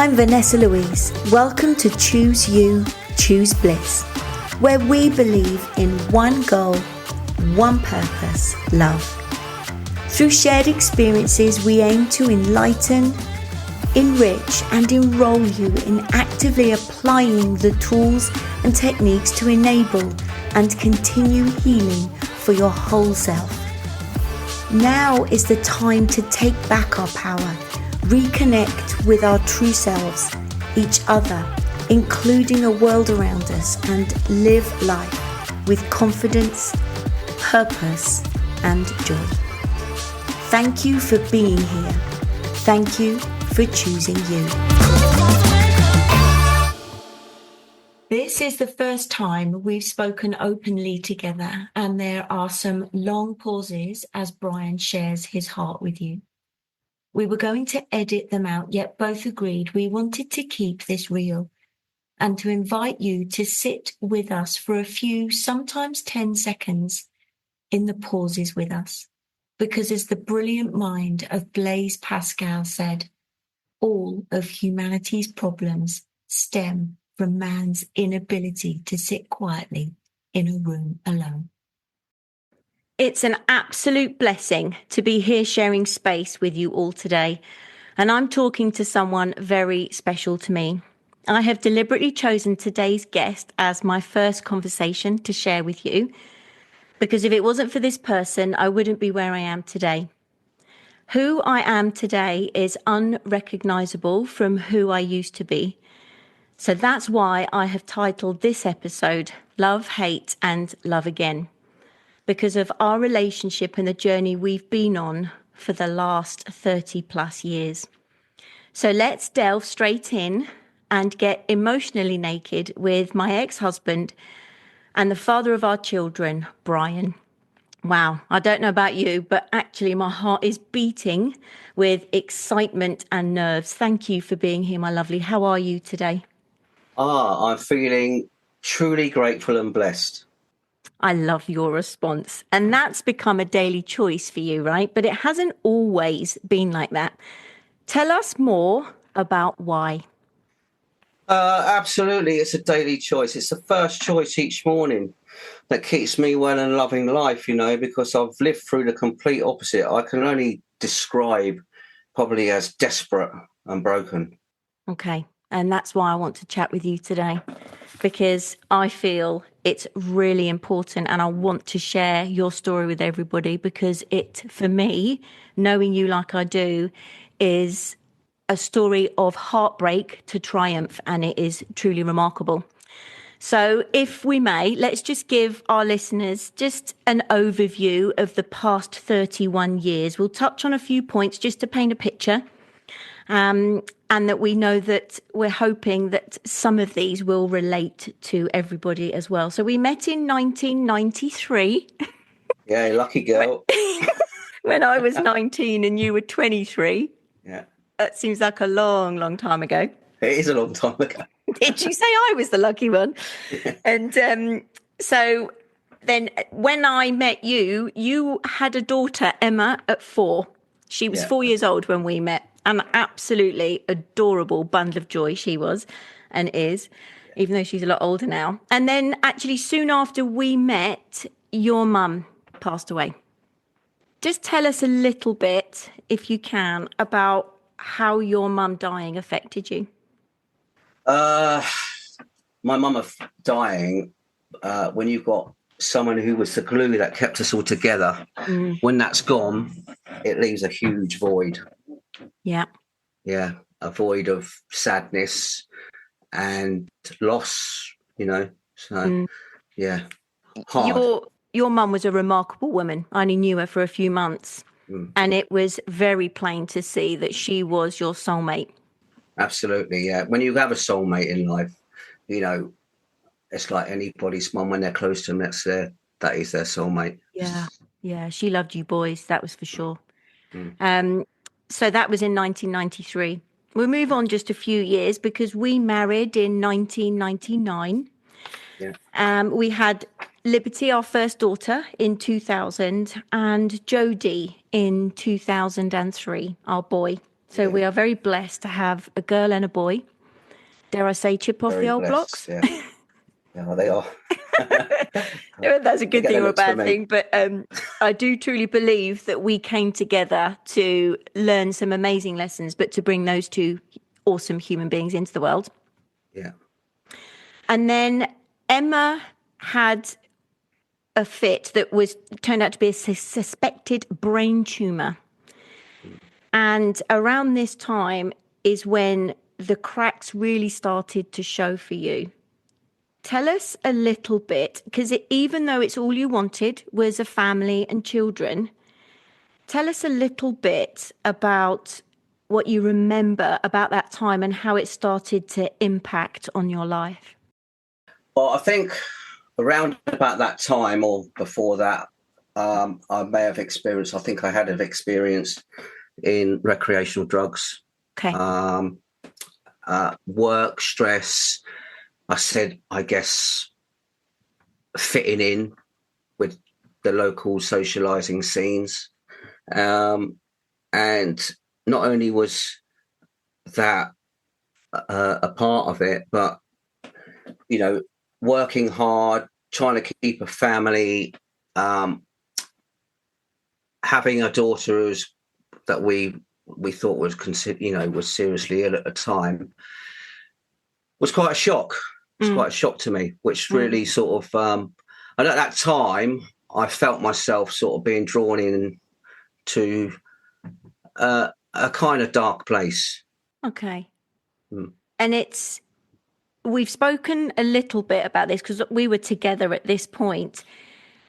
I'm Vanessa Louise. Welcome to Choose You, Choose Bliss, where we believe in one goal, one purpose, love. Through shared experiences, we aim to enlighten, enrich, and enroll you in actively applying the tools and techniques to enable and continue healing for your whole self. Now is the time to take back our power, reconnect with our true selves, each other, including the world around us, and live life with confidence, purpose, and joy. Thank you for being here. Thank you for choosing you. This is the first time we've spoken openly together, and there are some long pauses as Brian shares his heart with you. We were going to edit them out, yet both agreed we wanted to keep this real and to invite you to sit with us for a few, sometimes 10 seconds in the pauses with us. Because as the brilliant mind of Blaise Pascal said, all of humanity's problems stem from man's inability to sit quietly in a room alone. It's an absolute blessing to be here sharing space with you all today. And I'm talking to someone very special to me. I have deliberately chosen today's guest as my first conversation to share with you, because if it wasn't for this person, I wouldn't be where I am today. Who I am today is unrecognizable from who I used to be. So that's why I have titled this episode, Love, Hate, and Love Again, because of our relationship and the journey we've been on for the last 30 plus years. So let's delve straight in and get emotionally naked with my ex-husband and the father of our children, Brian. Wow, I don't know about you, but actually my heart is beating with excitement and nerves. Thank you for being here, my lovely. How are you today? I'm feeling truly grateful and blessed. I love your response. And that's become a daily choice for you, right? But it hasn't always been like that. Tell us more about why. Absolutely, it's a daily choice. It's the first choice each morning that keeps me well and loving life, because I've lived through the complete opposite. I can only describe probably as desperate and broken. Okay. And that's why I want to chat with you today, because I feel it's really important and I want to share your story with everybody, because it, for me, knowing you like I do, is a story of heartbreak to triumph, and it is truly remarkable. So if we may, let's just give our listeners just an overview of the past 31 years. We'll touch on a few points just to paint a picture. And that we know that we're hoping that some of these will relate to everybody as well. So we met in 1993. Yeah, lucky girl. When I was 19 and you were 23. Yeah. That seems like a long, long time ago. It is a long time ago. Did you say I was the lucky one? Yeah. And so then when I met you, you had a daughter, Emma, at 4. She was 4 years old when we met. An absolutely adorable bundle of joy she was and is, even though she's a lot older now. And then actually soon after we met, your mum passed away. Just tell us a little bit, if you can, about how your mum dying affected you. My mum dying, when you've got someone who was the glue that kept us all together, when that's gone, it leaves a huge void. Yeah. Yeah, a void of sadness and loss, So, yeah, hard. Your mum was a remarkable woman. I only knew her for a few months. And it was very plain to see that she was your soulmate. Absolutely, yeah. When you have a soulmate in life, it's like anybody's mum when they're close to them, that is their soulmate. Yeah, she loved you boys, that was for sure. So that was in 1993. We'll move on just a few years because we married in 1999. Yeah. We had Liberty, our first daughter, in 2000, and Jodie in 2003, our boy. So we are very blessed to have a girl and a boy. Dare I say, chip off Very the old blessed. blocks? Yeah, yeah, they are. That's a good thing or a bad Me. thing, but I do truly believe that we came together to learn some amazing lessons, but to bring those two awesome human beings into the world. Yeah. And then Emma had a fit that turned out to be a suspected brain tumor. And around this time is when the cracks really started to show for you. Tell us a little bit, because even though it's all you wanted was a family and children, tell us a little bit about what you remember about that time and how it started to impact on your life. Well, I think around about that time or before that, I may have experienced, I think I had an experience in recreational drugs, Okay. work, stress. I said, I guess, fitting in with the local socialising scenes. And not only was that a part of it, but, you know, working hard, trying to keep a family, having a daughter that we thought was was seriously ill at the time was quite a shock. It's quite a shock to me, which really sort of, and at that time, I felt myself sort of being drawn in to a kind of dark place. Okay. And we've spoken a little bit about this because we were together at this point,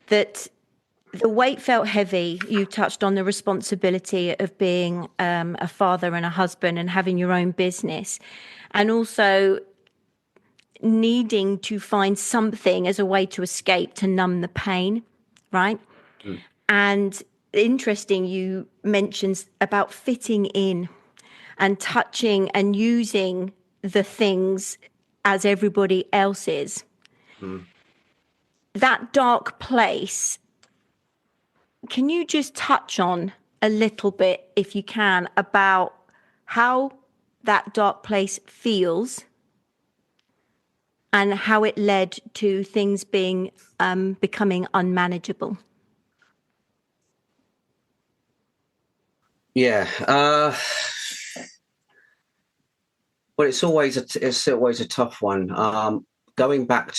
that the weight felt heavy. You touched on the responsibility of being a father and a husband and having your own business, and also needing to find something as a way to escape, to numb the pain, right? And interesting, you mentioned about fitting in and touching and using the things as everybody else is. That dark place, can you just touch on a little bit, if you can, about how that dark place feels and how it led to things being becoming unmanageable? Yeah. Well, it's always a tough one. Going back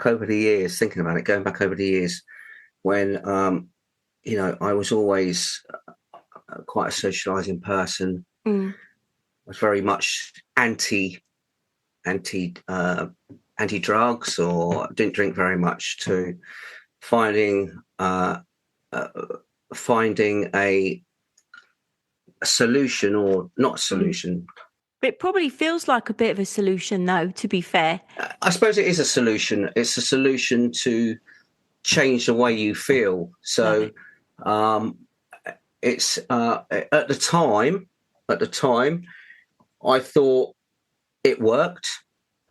over the years, thinking about it, going back over the years when I was always quite a socialising person. I was very much anti drugs, or didn't drink very much, to finding a solution, or not a solution. It probably feels like a bit of a solution, though, to be fair. I suppose it is a solution. It's a solution to change the way you feel. So it's at the time, I thought it worked.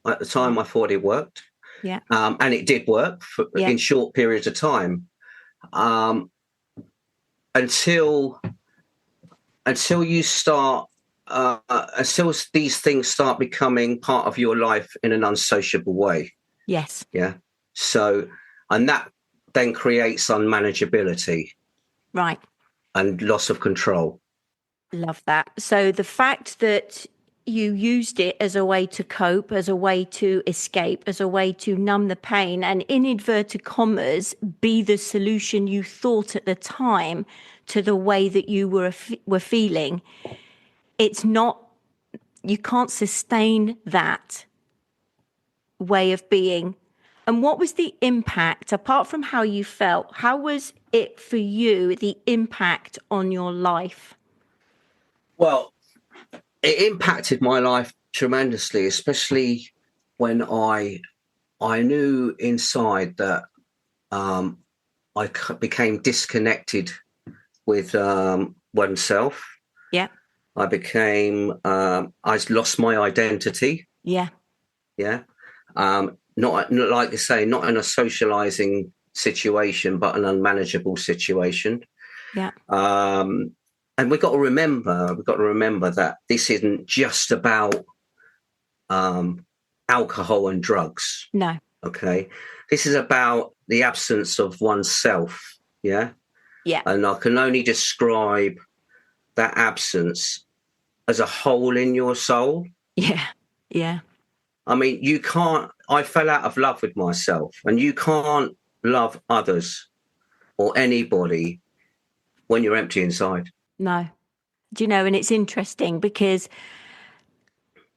At the time, I thought it worked. Yeah. And it did work in short periods of time. Until you start, until these things start becoming part of your life in an unsociable way. Yes. Yeah. So, and that then creates unmanageability. Right. And loss of control. Love that. So the fact that you used it as a way to cope, as a way to escape, as a way to numb the pain, and in inverted commas, be the solution you thought at the time to the way that you were feeling. It's not, you can't sustain that way of being. And what was the impact, apart from how you felt, how was it for you, the impact on your life? Well, it impacted my life tremendously, especially when I knew inside that I became disconnected with oneself. Yeah. I lost my identity. Yeah. Yeah. Not like you say, not in a socializing situation, but an unmanageable situation. Yeah. And we've got to remember that this isn't just about alcohol and drugs. No. Okay. This is about the absence of oneself. Yeah. Yeah. And I can only describe that absence as a hole in your soul. Yeah. Yeah. I mean, I fell out of love with myself, and you can't love others or anybody when you're empty inside. No. Do you know, and it's interesting because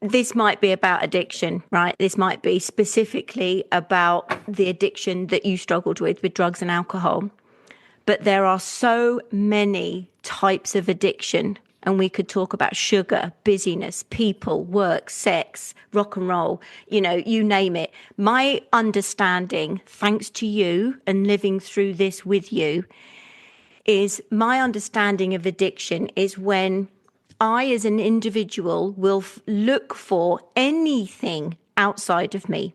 this might be about addiction, right? This might be specifically about the addiction that you struggled with drugs and alcohol. But there are so many types of addiction. And we could talk about sugar, busyness, people, work, sex, rock and roll, you name it. My understanding, thanks to you and living through this with you, is my understanding of addiction is when I, as an individual, will look for anything outside of me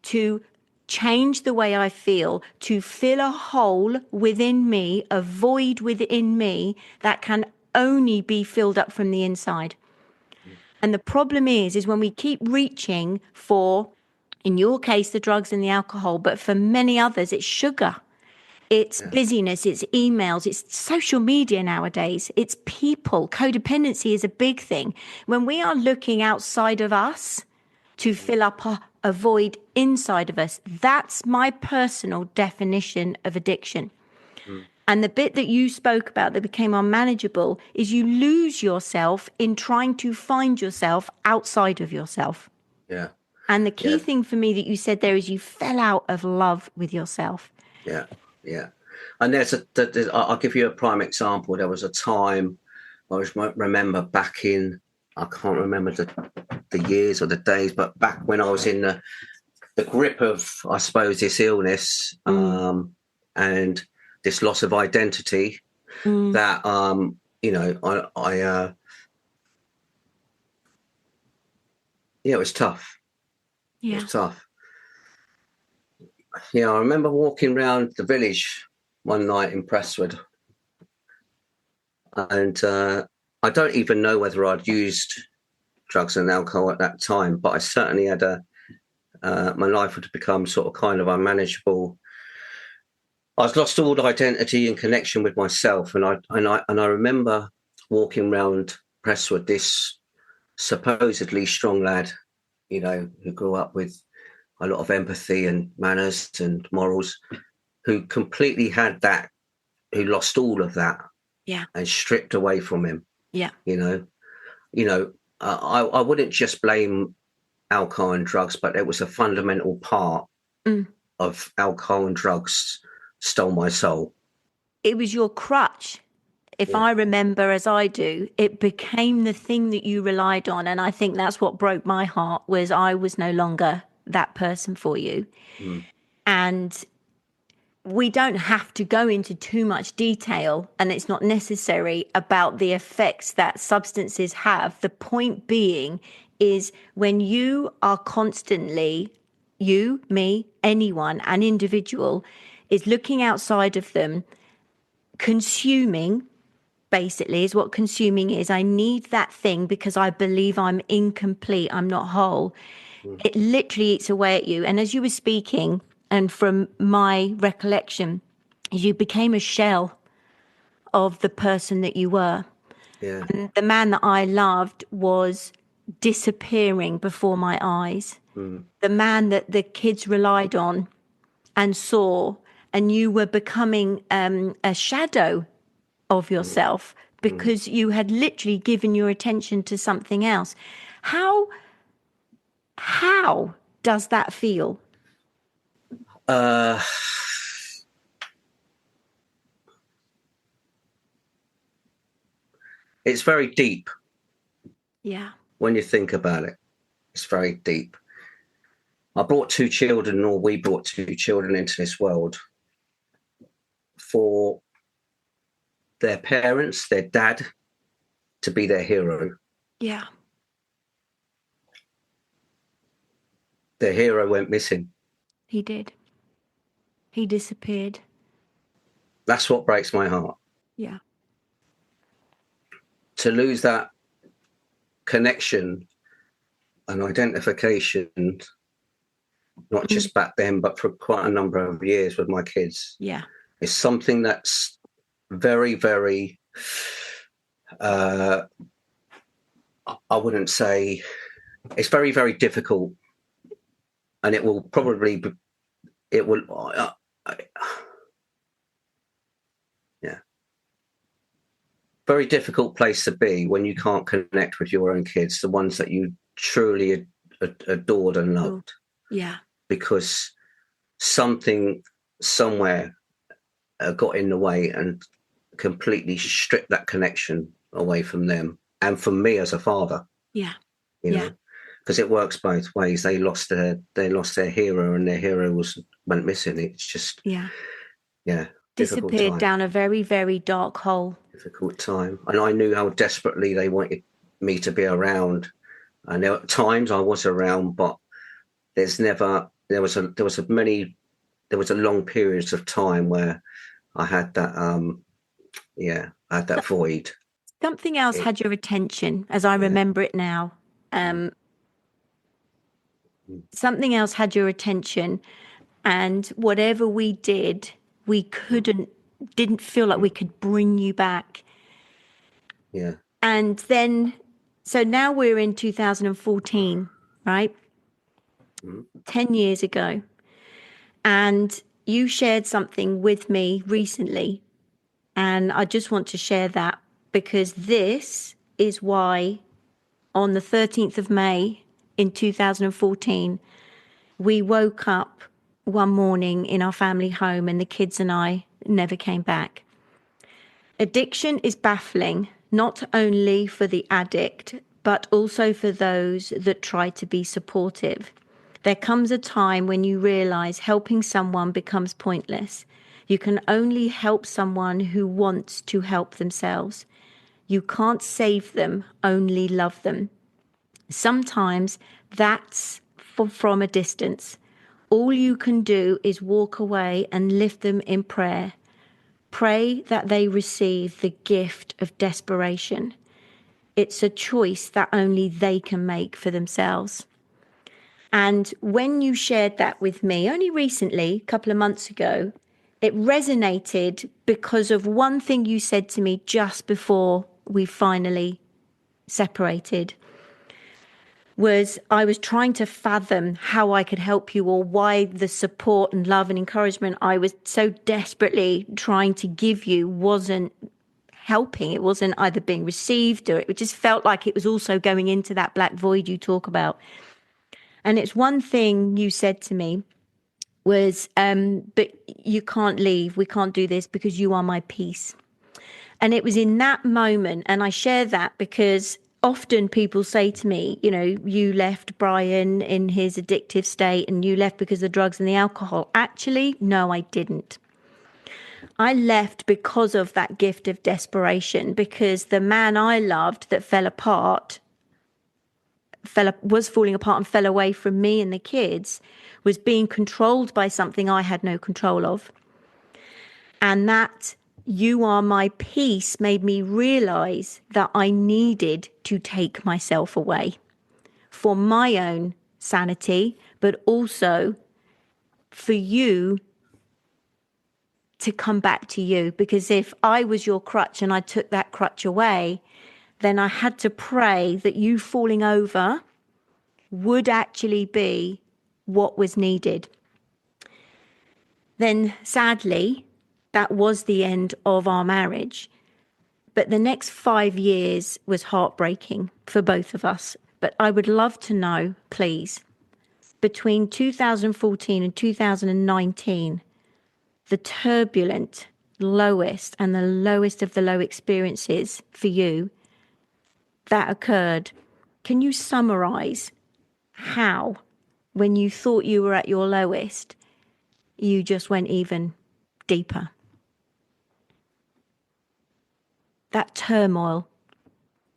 to change the way I feel, to fill a hole within me, a void within me that can only be filled up from the inside. And the problem is when we keep reaching for, in your case, the drugs and the alcohol, but for many others, it's sugar. It's busyness, it's emails, it's social media nowadays, it's people. Codependency is a big thing. When we are looking outside of us to fill up a void inside of us, that's my personal definition of addiction. And the bit that you spoke about that became unmanageable is you lose yourself in trying to find yourself outside of yourself. Yeah. And the key thing for me that you said there is you fell out of love with yourself. Yeah. Yeah. And I'll give you a prime example. There was a time I remember back in, I can't remember the years or the days, but back when I was in the grip of, I suppose, this illness and this loss of identity that, it was tough. Yeah. It was tough. Yeah, I remember walking around the village one night in Prestwood, and I don't even know whether I'd used drugs and alcohol at that time, but I certainly had my life had become sort of kind of unmanageable. I'd lost all identity and connection with myself, and I remember walking around Prestwood, this supposedly strong lad, who grew up with a lot of empathy and manners and morals, who completely had that, who lost all of that, and stripped away from him. Yeah. I wouldn't just blame alcohol and drugs, but it was a fundamental part of alcohol and drugs stole my soul. It was your crutch. If I remember as I do, it became the thing that you relied on. And I think that's what broke my heart, was I was no longer that person for you. And we don't have to go into too much detail, and it's not necessary, about the effects that substances have. The point being is when you are constantly, you, me, anyone, an individual is looking outside of them, consuming, basically, is what consuming is. I need that thing because I believe I'm incomplete, I'm not whole. It literally eats away at you. And as you were speaking, and from my recollection, you became a shell of the person that you were. Yeah. And the man that I loved was disappearing before my eyes. The man that the kids relied on and saw, and you were becoming a shadow of yourself because you had literally given your attention to something else. How does that feel? It's very deep. Yeah. When you think about it, it's very deep. We brought two children into this world for their parents, their dad, to be their hero. Yeah. Their hero went missing. He did. He disappeared. That's what breaks my heart. Yeah. to lose that connection and identification, not just back then, but for quite a number of years with my kids, is something that's very, very, I wouldn't say, it's very, very difficult, and it will probably be, it will, very difficult place to be when you can't connect with your own kids, the ones that you truly adored and loved. Yeah. Because something somewhere got in the way and completely stripped that connection away from them and from me as a father. Yeah. You know, because it works both ways. They lost their hero, and their hero went missing. It's just disappeared down a very, very dark hole. Difficult time. And I knew how desperately they wanted me to be around. And there were times I was around, but there was a long periods of time where I had that void. Something else had your attention, as I remember it now. Something else had your attention, and whatever we did, we didn't feel like we could bring you back. Yeah. And then, so now we're in 2014, right? 10 years ago. And you shared something with me recently. And I just want to share that, because this is why on the 13th of May in 2014, we woke up one morning in our family home and the kids and I never came back. Addiction is baffling, not only for the addict, but also for those that try to be supportive. There comes a time when you realize helping someone becomes pointless. You can only help someone who wants to help themselves. You can't save them, only love them. Sometimes that's from a distance. All you can do is walk away and lift them in prayer. Pray that they receive the gift of desperation. It's a choice that only they can make for themselves. And when you shared that with me only recently, a couple of months ago, it resonated because of one thing you said to me just before we finally separated. Was I was trying to fathom how I could help you, or why the support and love and encouragement I was so desperately trying to give you wasn't helping. It wasn't either being received, or it just felt like it was also going into that black void you talk about. And it's one thing you said to me was, but you can't leave. We can't do this because you are my peace. And it was in that moment, and I share that because often people say to me, you know, you left Brian in his addictive state and you left because of the drugs and the alcohol. Actually, no, I didn't. I left because of that gift of desperation, because the man I loved that was falling apart and fell away from me and the kids was being controlled by something I had no control of. And that you are my peace made me realize that I needed to take myself away for my own sanity, but also for you to come back to you. Because if I was your crutch and I took that crutch away, then I had to pray that you falling over would actually be what was needed. Then sadly, that was the end of our marriage. But the next 5 years was heartbreaking for both of us. But I would love to know, please, between 2014 and 2019, the turbulent lowest and the lowest of the low experiences for you that occurred. Can you summarize how, when you thought you were at your lowest, you just went even deeper? That turmoil.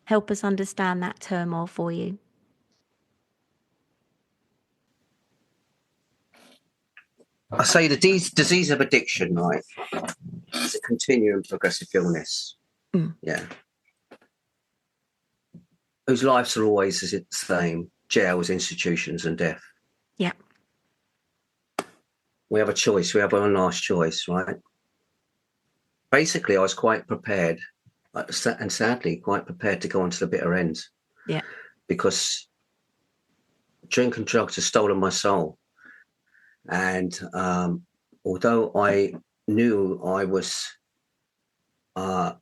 Help us understand that turmoil for you. I say the disease of addiction, right, is a continuing progressive illness. Yeah. whose lives are always the same: jails, institutions, and death. Yeah. We have a choice. We have one last choice, right? Basically, I was quite prepared, and sadly, quite prepared to go on to the bitter end. Yeah. Because drink and drugs have stolen my soul. And although I knew I was, I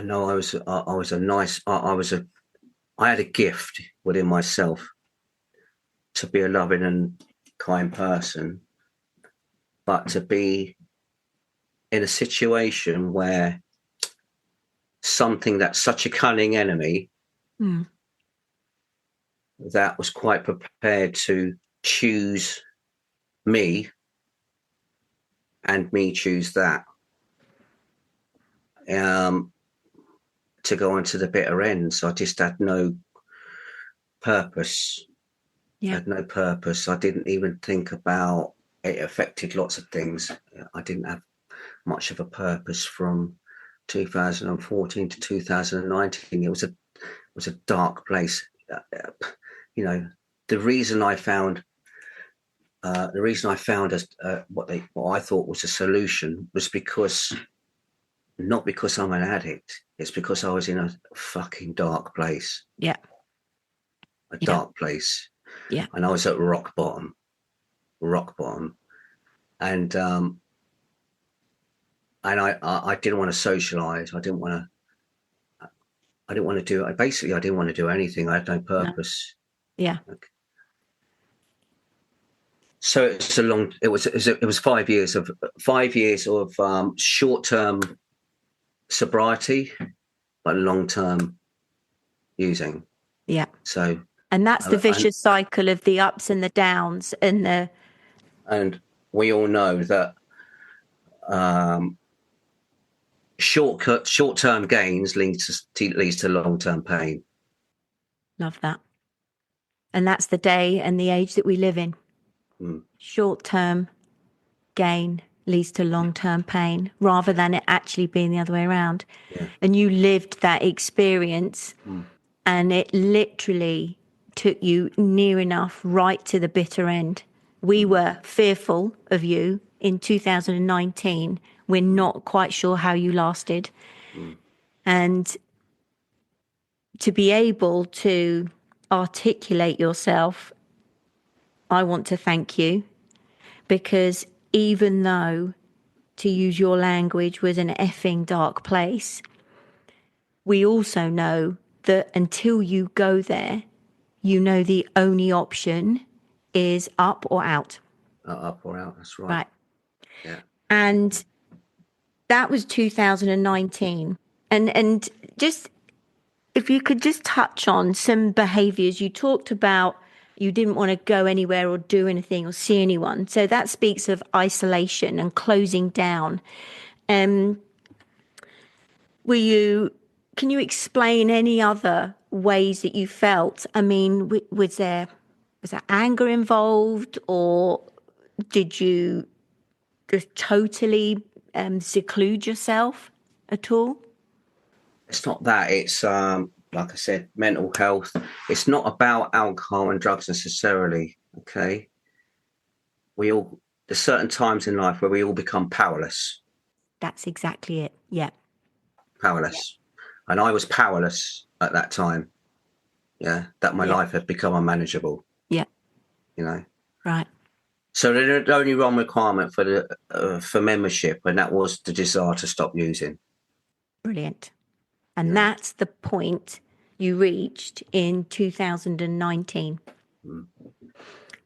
know I was a nice, I had a gift within myself to be a loving and kind person, but to be in a situation where something that's such a cunning enemy that was quite prepared to choose me and me choose that, to go on to the bitter end. So I just had no purpose. Yeah. I had no purpose. I didn't even think about it. Affected lots of things. I didn't have much of a purpose from 2014 to 2019. It was a dark place. You know, the reason I found what I thought was a solution was not because I'm an addict. It's because I was in a fucking dark place. Yeah. A dark place. Yeah. And I was at rock bottom. And I didn't want to socialize. I didn't want to do it. Basically, I didn't want to do anything. I had no purpose. No. Yeah. So it was 5 years of short-term sobriety, but long-term using. Yeah. So, and that's the vicious cycle of the ups and the downs and we all know that short-term gains leads to long-term pain. Love that. And that's the day and the age that we live in. Short-term gain leads to long-term pain rather than it actually being the other way around. Yeah. And you lived that experience and it literally took you near enough right to the bitter end. We were fearful of you in 2019. We're not quite sure how you lasted. And to be able to articulate yourself, I want to thank you, because even though, to use your language, was an effing dark place, we also know that until you go there, you know the only option is up or out. Up or out, that's right. Right. Yeah. And that was 2019. And just, if you could just touch on some behaviours. You talked about you didn't want to go anywhere or do anything or see anyone. So that speaks of isolation and closing down. Can you explain any other ways that you felt? I mean, was there anger involved, or did you just totally seclude yourself at all? It's not that. It's like I said, mental health. It's not about alcohol and drugs necessarily. Okay, there's certain times in life where we all become powerless. That's exactly it. Yeah. Powerless. Yeah. And I was powerless at that time. Yeah, that my life had become unmanageable. Yeah. You know. Right. So there's only one requirement for membership, and that was the desire to stop using. Brilliant. And that's the point you reached in 2019.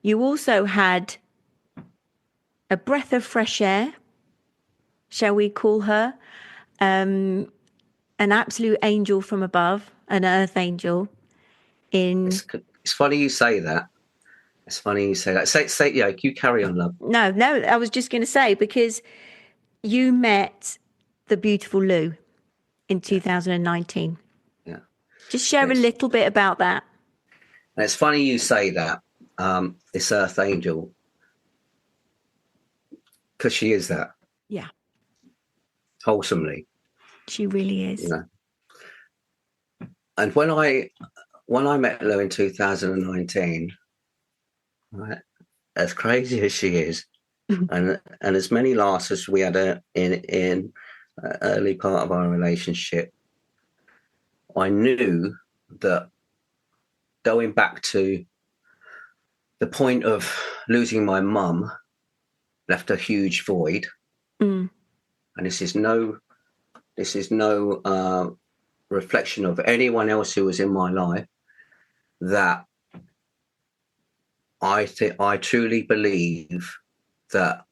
You also had a breath of fresh air, shall we call her, an absolute angel from above, an earth angel. It's funny you say that. It's funny you say that. Say, yeah, you carry on, love. No, I was just going to say, because you met the beautiful Lou in 2019. Yeah. Just share a little bit about that. And it's funny you say that, this earth angel, because she is that. Yeah. Wholesomely. She really is. You know. And when I met Lou in 2019, right, as crazy as she is, and as many laughs as we had in early part of our relationship, I knew that going back to the point of losing my mum left a huge void. Mm. And this is no reflection of anyone else who was in my life, that I truly believe that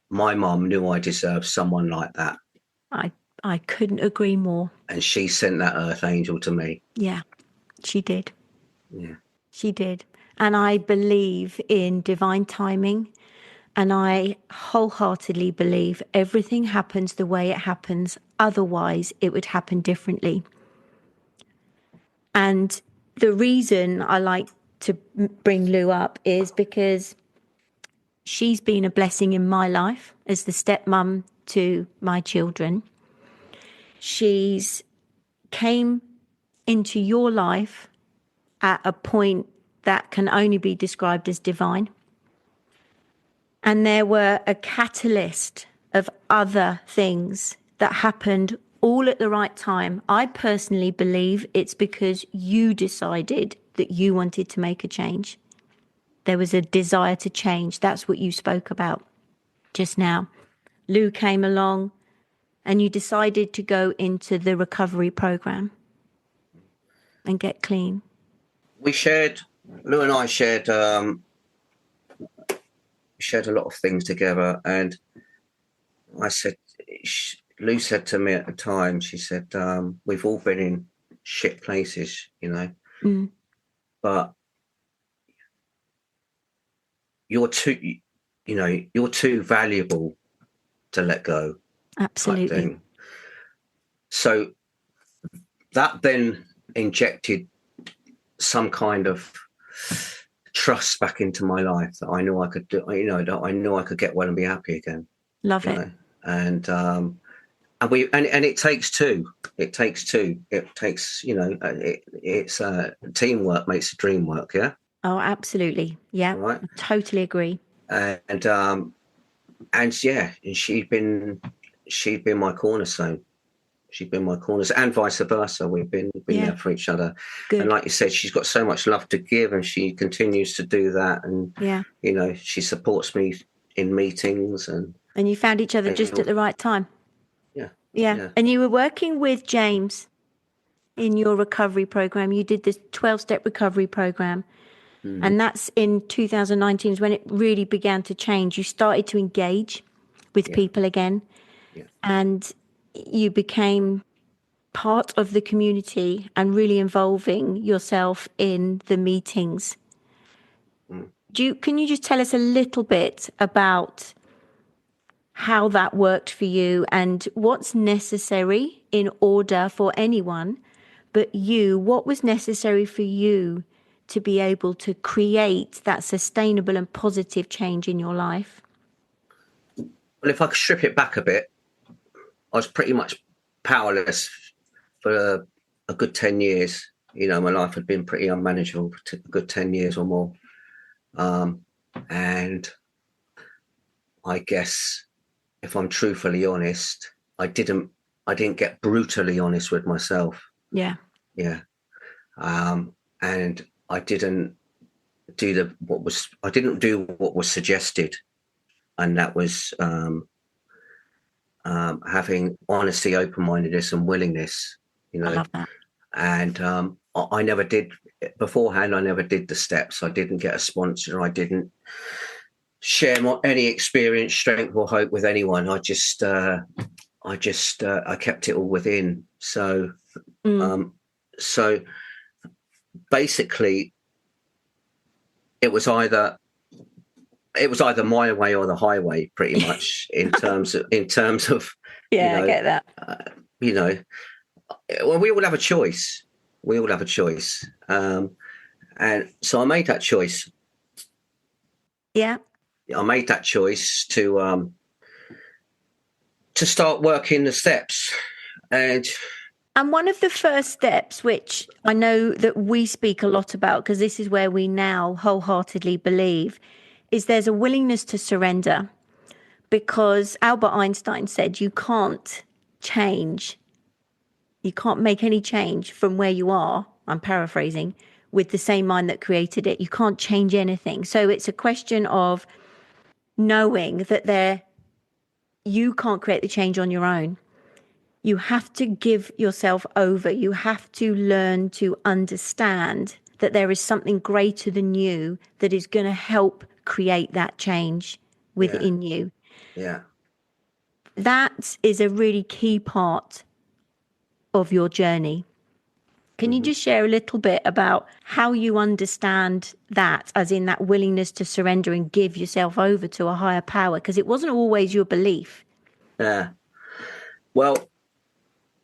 my mum knew I deserved someone like that. I couldn't agree more. And she sent that earth angel to me. Yeah, she did. Yeah. She did. And I believe in divine timing. And I wholeheartedly believe everything happens the way it happens. Otherwise, it would happen differently. And the reason I like to bring Lou up is because she's been a blessing in my life as the stepmom to my children. She's came into your life at a point that can only be described as divine. And there were a catalyst of other things that happened all at the right time. I personally believe it's because you decided that you wanted to make a change. There was a desire to change. That's what you spoke about just now. Lou came along and you decided to go into the recovery program and get clean. Lou and I shared a lot of things together. And Lou said to me at the time, she said, we've all been in shit places, but you're too valuable to let go. Absolutely. So that then injected some kind of trust back into my life that I knew I could do, that I knew I could get well and be happy again. Love it. And it takes two. It takes two. It takes, it's teamwork makes the dream work. Yeah. Oh, absolutely. Yeah. Right. I totally agree. And she'd been my cornerstone. She'd been my cornerstone, and vice versa. We've been there for each other. Good. And like you said, she's got so much love to give, and she continues to do that. And she supports me in meetings, and you found each other just at the right time. Yeah. And you were working with James in your recovery program. You did this 12-step recovery program. And that's in 2019 is when it really began to change. You started to engage with people again. Yeah. And you became part of the community and really involving yourself in the meetings. Can you just tell us a little bit about how that worked for you and what's necessary in order for anyone but you? What was necessary for you to be able to create that sustainable and positive change in your life? Well, if I could strip it back a bit, I was pretty much powerless for a good 10 years. My life had been pretty unmanageable for a good 10 years or more. And I guess, if I'm truthfully honest, I didn't get brutally honest with myself. Yeah. Yeah. And I didn't do what was suggested. And that was having honesty, open-mindedness and willingness, I love that. And I never did beforehand. I never did the steps. I didn't get a sponsor. I didn't share any experience, strength or hope with anyone. I kept it all within. So basically it was either my way or the highway, pretty much, in terms of I get that. Well, we all have a choice. And so I made that choice. Yeah. I made that choice to start working the steps. And And one of the first steps, which I know that we speak a lot about, because this is where we now wholeheartedly believe, is there's a willingness to surrender. Because Albert Einstein said you can't change, you can't make any change from where you are, I'm paraphrasing, with the same mind that created it. You can't change anything. So it's a question of knowing that you can't create the change on your own. You have to give yourself over. You have to learn to understand that there is something greater than you that is going to help create that change within you. Yeah. That is a really key part of your journey. Can you just share a little bit about how you understand that, as in that willingness to surrender and give yourself over to a higher power? Because it wasn't always your belief. Yeah. Well,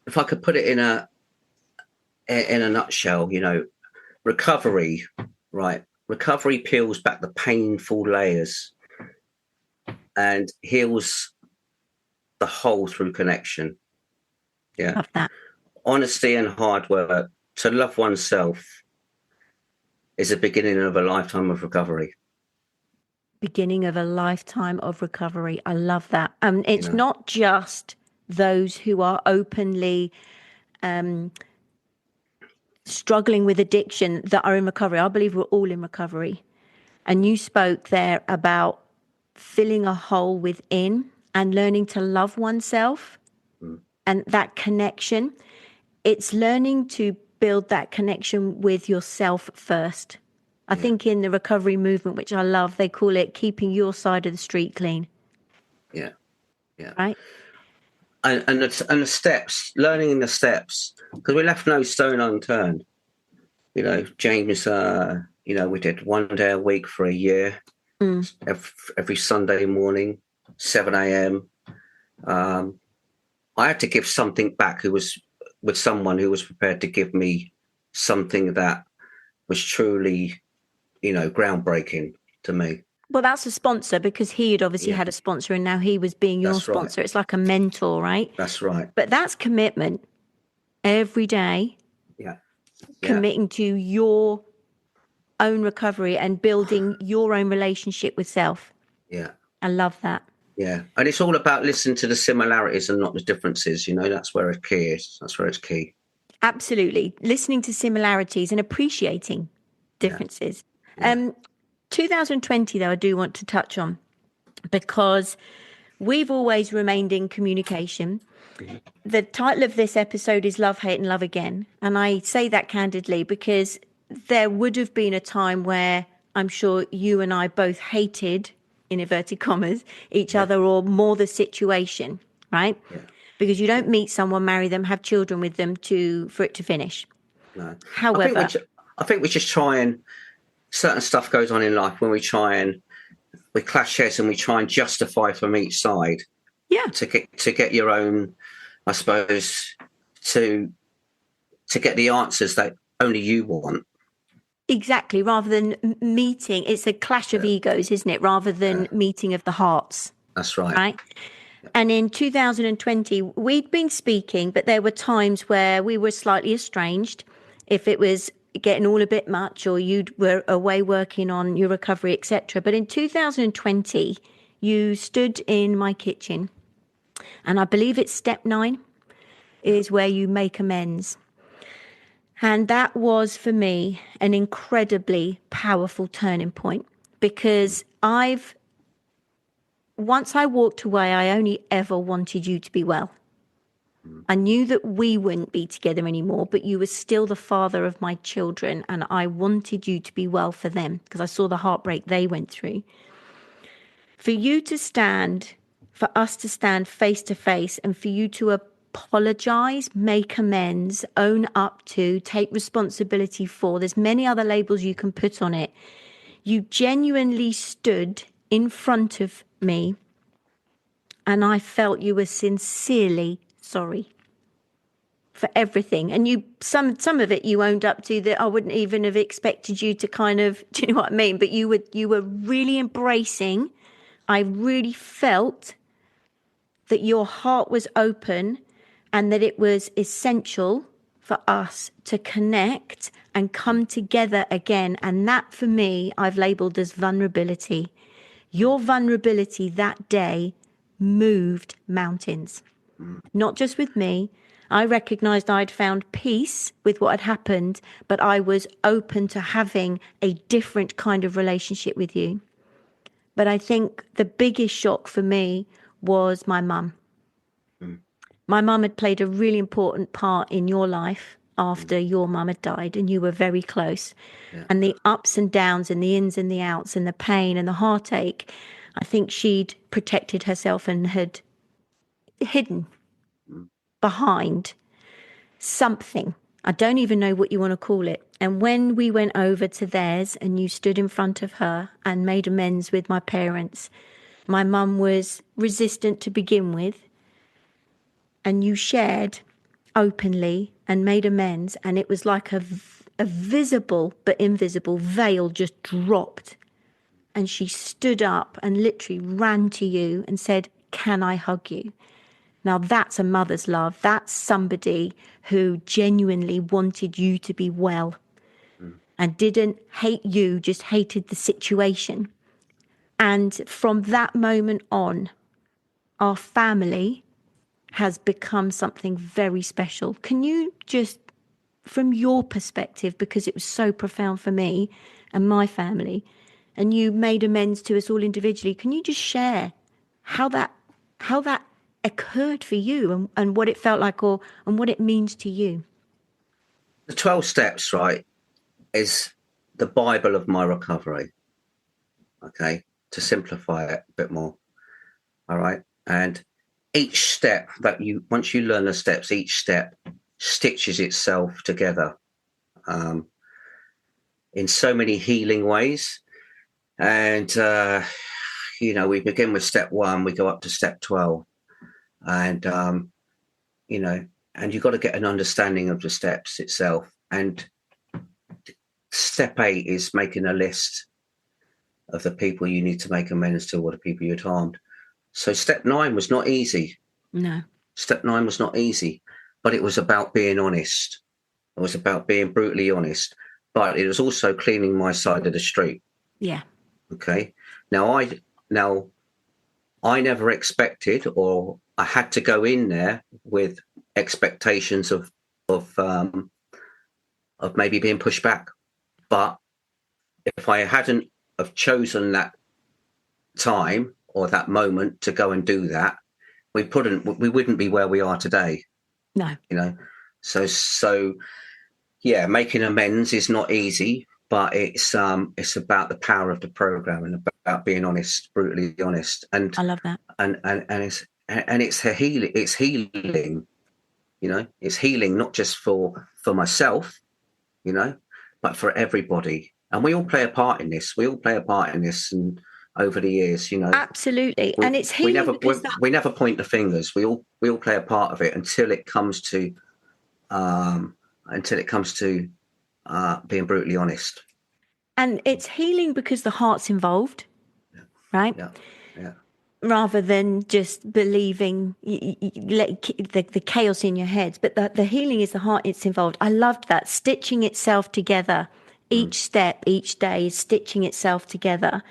if I could put it in a nutshell, recovery, right? Recovery peels back the painful layers and heals the whole through connection. Yeah. Love that. Honesty and hard work to love oneself is the beginning of a lifetime of recovery. Beginning of a lifetime of recovery. I love that. It's not just those who are openly struggling with addiction that are in recovery. I believe we're all in recovery. And you spoke there about filling a hole within and learning to love oneself and that connection. It's learning to build that connection with yourself first. I think in the recovery movement, which I love, they call it keeping your side of the street clean. Yeah. Yeah. Right. And the steps, learning the steps, because we left no stone unturned. James, we did 1 day a week for a year, every Sunday morning, 7 a.m. I had to give something back who was with someone who was prepared to give me something that was truly, groundbreaking to me. Well, that's a sponsor, because he had obviously had a sponsor and now he was being your sponsor. Right. It's like a mentor, right? That's right. But that's commitment every day. Yeah. Committing to your own recovery and building your own relationship with self. Yeah. I love that. Yeah. And it's all about listening to the similarities and not the differences. That's where it's key. That's where it's key. Absolutely. Listening to similarities and appreciating differences. Yeah. 2020, though, I do want to touch on, because we've always remained in communication. The title of this episode is Love, Hate and Love Again. And I say that candidly because there would have been a time where I'm sure you and I both hated, in inverted commas, each other, or more the situation, right? Yeah. Because you don't meet someone, marry them, have children with them for it to finish. No. However, I think we just try and, certain stuff goes on in life when we clash heads and we try and justify from each side. Yeah. To get your own, I suppose, to get the answers that only you want. Exactly. Rather than meeting, it's a clash of egos, isn't it? Rather than meeting of the hearts. That's right. Right. Yeah. And in 2020, we'd been speaking, but there were times where we were slightly estranged. If it was getting all a bit much, or you were away working on your recovery, etc. But in 2020, you stood in my kitchen, and I believe it's step 9 is where you make amends. And that was for me an incredibly powerful turning point, because once I walked away, I only ever wanted you to be well. I knew that we wouldn't be together anymore, but you were still the father of my children, and I wanted you to be well for them because I saw the heartbreak they went through. For you to stand, for us to stand face to face, and for you to apologize, make amends, own up to, take responsibility for, there's many other labels you can put on it. You genuinely stood in front of me, and I felt you were sincerely sorry for everything. And you, some of it you owned up to that I wouldn't even have expected you to kind of, do you know what I mean? But you were really embracing. I really felt that your heart was open and that it was essential for us to connect and come together again. And that for me, I've labeled as vulnerability. Your vulnerability that day moved mountains, not just with me. I recognized I'd found peace with what had happened, but I was open to having a different kind of relationship with you. But I think the biggest shock for me was my mum. My mum had played a really important part in your life after your mum had died, and you were very close. Yeah. And the ups and downs and the ins and the outs and the pain and the heartache, I think she'd protected herself and had hidden behind something. I don't even know what you want to call it. And when we went over to theirs and you stood in front of her and made amends with my parents, my mum was resistant to begin with. And you shared openly and made amends. And it was like a visible but invisible veil just dropped. And she stood up and literally ran to you and said, "Can I hug you?" Now that's a mother's love. That's somebody who genuinely wanted you to be well and didn't hate you, just hated the situation. And from that moment on, our family has become something very special. Can you just, from your perspective, because it was so profound for me and my family, and you made amends to us all individually, can you just share how that occurred for you and what it felt like and what it means to you? The 12 steps, right, is the Bible of my recovery. Okay, to simplify it a bit more. All right. And each step once you learn the steps, each step stitches itself together in so many healing ways. And, we begin with step 1, we go up to step 12. And, and you've got to get an understanding of the steps itself. And step 8 is making a list of the people you need to make amends to or the people you'd harmed. So step 9 was not easy. No. Step 9 was not easy, but it was about being honest. It was about being brutally honest, but it was also cleaning my side of the street. Yeah. Okay. Now I never expected, or I had to go in there with expectations of maybe being pushed back. But if I hadn't have chosen that time or that moment to go and do that, we wouldn't be where we are today. No. So yeah, making amends is not easy, but it's about the power of the program and about being honest, brutally honest. And I love that. And it's healing. It's healing. It's healing not just for myself, but for everybody. And we all play a part in this. And over the years, Absolutely. And it's healing we never point the fingers. We all play a part of it until it comes to being brutally honest. And it's healing because the heart's involved, right? Yeah. Rather than just believing the chaos in your head. But the healing is the heart, it's involved. I loved that. Stitching itself together. Each step, each day is stitching itself together.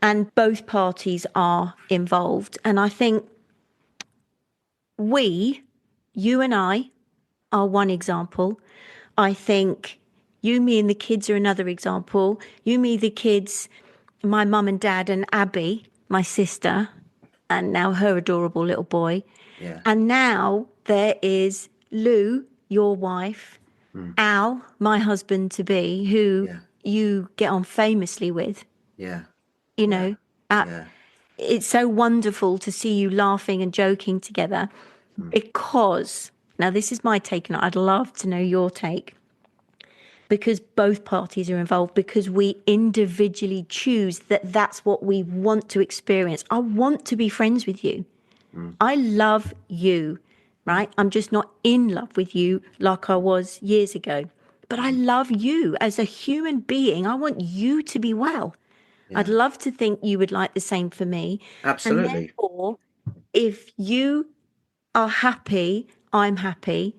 And both parties are involved. And I think you and I, are one example. I think you, me, and the kids are another example. You, me, the kids, my mum and dad, and Abby, my sister, and now her adorable little boy. Yeah. And now there is Lou, your wife, Al, my husband to be, who you get on famously with. Yeah. It's so wonderful to see you laughing and joking together because, now this is my take and I'd love to know your take, because both parties are involved, because we individually choose that that's what we want to experience. I want to be friends with you. I love you, right? I'm just not in love with you like I was years ago. But I love you as a human being. I want you to be well. Yeah. I'd love to think you would like the same for me. Absolutely. And therefore, if you are happy, I'm happy.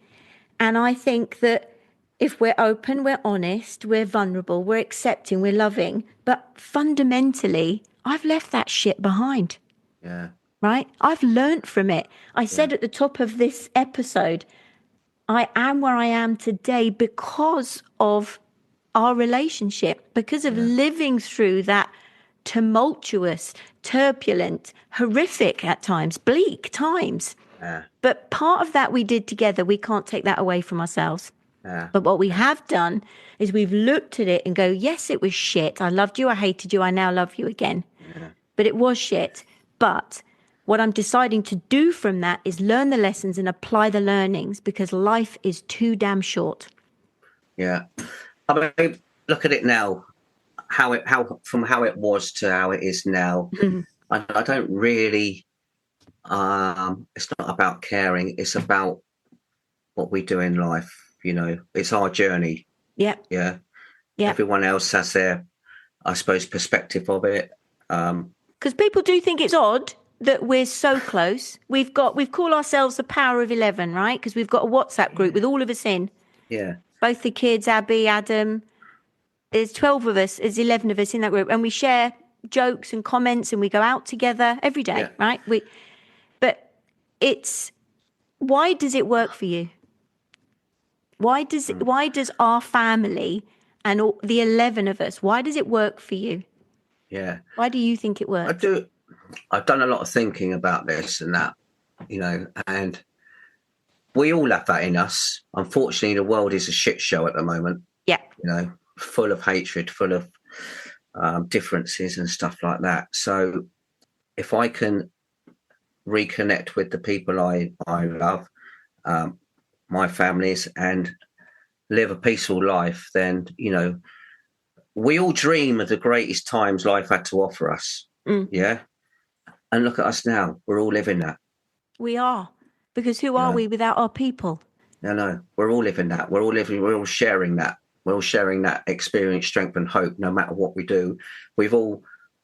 And I think that if we're open, we're honest, we're vulnerable, we're accepting, we're loving, but fundamentally, I've left that shit behind. Yeah. Right? I've learnt from it. I said at the top of this episode, I am where I am today because of our relationship, because of living through that tumultuous, turbulent, horrific at times, bleak times. Yeah. But part of that we did together. We can't take that away from ourselves. Yeah. But what we have done is we've looked at it and go, yes, it was shit. I loved you. I hated you. I now love you again. Yeah. But it was shit. But what I'm deciding to do from that is learn the lessons and apply the learnings, because life is too damn short. Yeah. I mean, look at it now, how it was to how it is now. I don't really, it's not about caring. It's about what we do in life. You know, it's our journey. Yeah. Yeah. Yeah. Everyone else has their, I suppose, perspective of it. Because people do think it's odd that we're so close. We've called ourselves the Power of 11, right? Because we've got a WhatsApp group with all of us in. Yeah. Both the kids, Abby, Adam. There's 12 of us. There's 11 of us in that group, and we share jokes and comments, and we go out together every day, right? But it's, why does it work for you? Why does our family and all, the 11 of us, why does it work for you? Yeah. Why do you think it works? I've done a lot of thinking about this and that, you know, and we all have that in us. Unfortunately, the world is a shit show at the moment. Yeah. You know, full of hatred, full of differences and stuff like that. So if I can reconnect with the people I love, my families, and live a peaceful life, then, you know, we all dream of the greatest times life had to offer us. Yeah. And look at us now. We're all living that. We are. Because who are we without our people? No. We're all living that. We're all sharing that. We're all sharing that experience, strength, and hope, no matter what we do.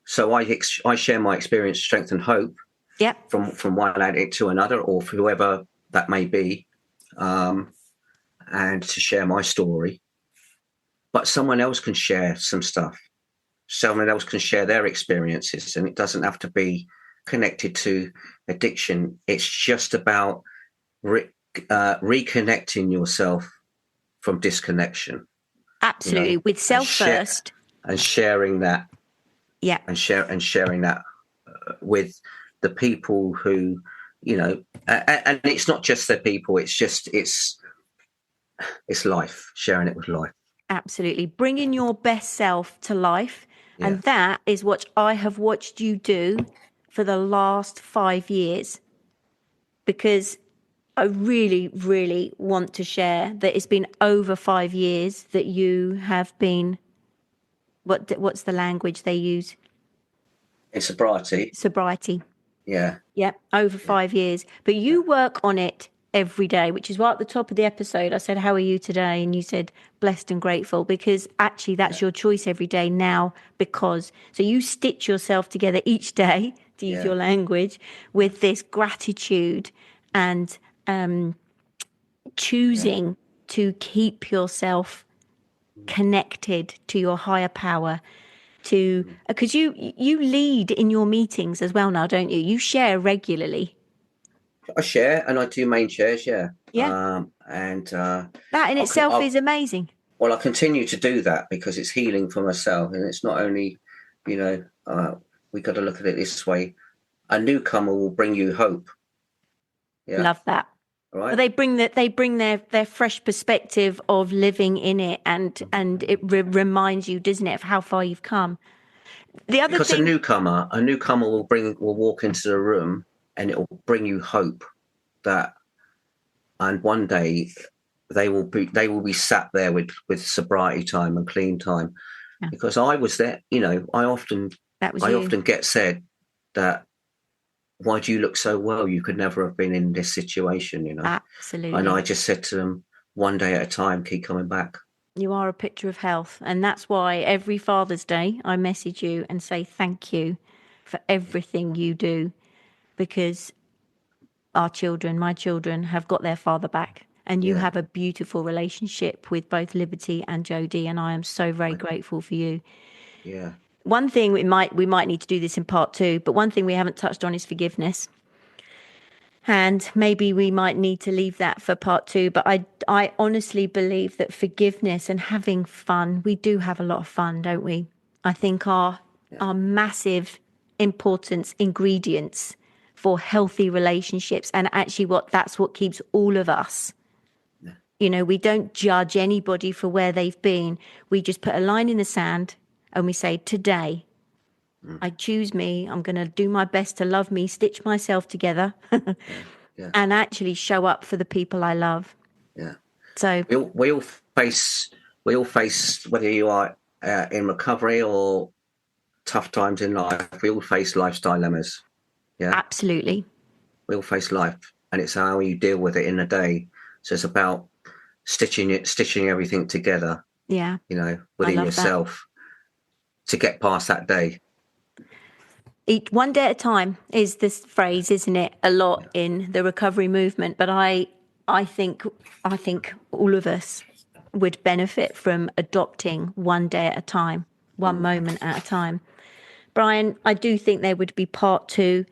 So I share my experience, strength, and hope. Yep. From one addict to another, or for whoever that may be, and to share my story. But someone else can share some stuff. Someone else can share their experiences, and it doesn't have to be connected to addiction. It's just about reconnecting yourself from disconnection. Absolutely. You know, with self first. And sharing that. Yeah. And sharing that with the people who, you know, and it's not just the people. It's life. Sharing it with life. Absolutely. Bringing your best self to life. Yeah. And that is what I have watched you do for the last 5 years. Because I really, really want to share that it's been over 5 years that you have been, what's the language they use? In sobriety. Sobriety. Yeah. Yeah, over 5 years. But you work on it every day, which is why at the top of the episode I said, how are you today? And you said, blessed and grateful, because actually that's your choice every day now. So you stitch yourself together each day, to use your language, with this gratitude and choosing to keep yourself connected to your higher power. Because you lead in your meetings as well now, don't you? You share regularly. I share, and I do main shares, yeah. Yeah. That in itself is amazing. Well, I continue to do that because it's healing for myself, and it's not only, you know, we got to look at it this way. A newcomer will bring you hope. Yeah. Love that. Right. Well, they bring their fresh perspective of living in it, and it reminds you, doesn't it, of how far you've come. Because a newcomer will walk into the room, and it will bring you hope that, and one day they will be sat there with sobriety time and clean time. Yeah. Because I was there, you know, I often get said that, why do you look so well? You could never have been in this situation, you know. Absolutely. And I just said to them, one day at a time, keep coming back. You are a picture of health. And that's why every Father's Day I message you and say thank you for everything you do, because my children have got their father back. And you have a beautiful relationship with both Liberty and Jodie, and I am so very grateful for you. Yeah. One thing we might need to do this in part 2, but one thing we haven't touched on is forgiveness. And maybe we might need to leave that for part 2. But I honestly believe that forgiveness and having fun, we do have a lot of fun, don't we? I think our massive importance ingredients for healthy relationships, and actually that's what keeps all of us. You know, we don't judge anybody for where they've been. We just put a line in the sand and we say, today, I choose me. I'm going to do my best to love me, stitch myself together, and actually show up for the people I love. Yeah. So we all face, whether you are in recovery or tough times in life, we all face lifestyle dilemmas. Yeah. Absolutely. We all face life, and it's how you deal with it in the day. So it's about stitching everything together. Yeah. You know, within yourself to get past that day. Each one day at a time is this phrase, isn't it? A lot in the recovery movement, but I think all of us would benefit from adopting one day at a time, one moment at a time. Brian, I do think there would be part 2.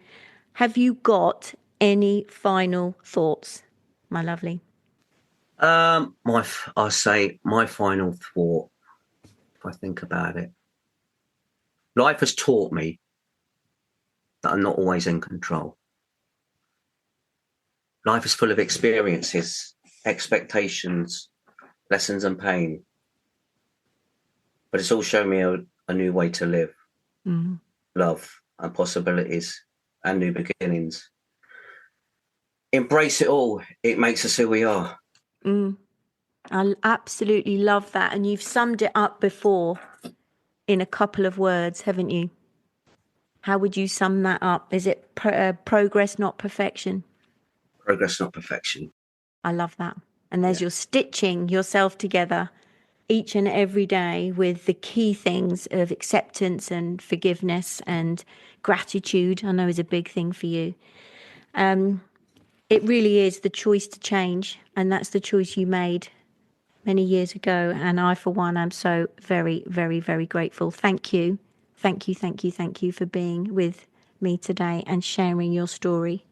Have you got any final thoughts, my lovely? I'll say my final thought, if I think about it. Life has taught me that I'm not always in control. Life is full of experiences, expectations, lessons and pain. But it's all shown me a new way to live, love and possibilities and new beginnings. Embrace it all. It makes us who we are. I absolutely love that. And you've summed it up before in a couple of words, haven't you? How would you sum that up? Is it progress, not perfection? Progress, not perfection. I love that. And there's your stitching yourself together each and every day with the key things of acceptance and forgiveness and gratitude. I know is a big thing for you. It really is the choice to change. And that's the choice you made many years ago. And I, for one, am so very, very, very grateful. Thank you. Thank you for being with me today and sharing your story.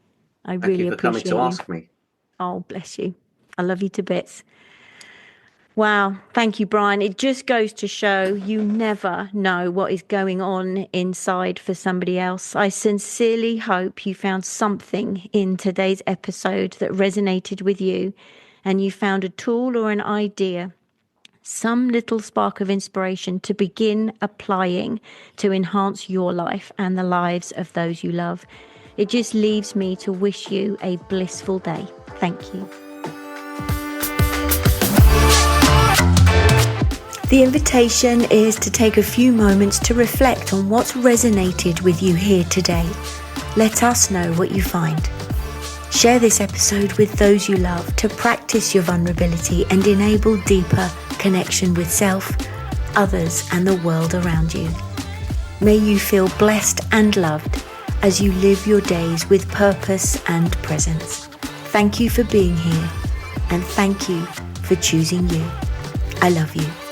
I really appreciate you. Thank you for coming to ask me. Oh, bless you. I love you to bits. Wow. Thank you, Brian. It just goes to show you never know what is going on inside for somebody else. I sincerely hope you found something in today's episode that resonated with you and you found a tool or an idea, some little spark of inspiration to begin applying to enhance your life and the lives of those you love. It just leaves me to wish you a blissful day. Thank you. The invitation is to take a few moments to reflect on what's resonated with you here today. Let us know what you find. Share this episode with those you love to practice your vulnerability and enable deeper connection with self, others, and the world around you. May you feel blessed and loved as you live your days with purpose and presence. Thank you for being here, and thank you for choosing you. I love you.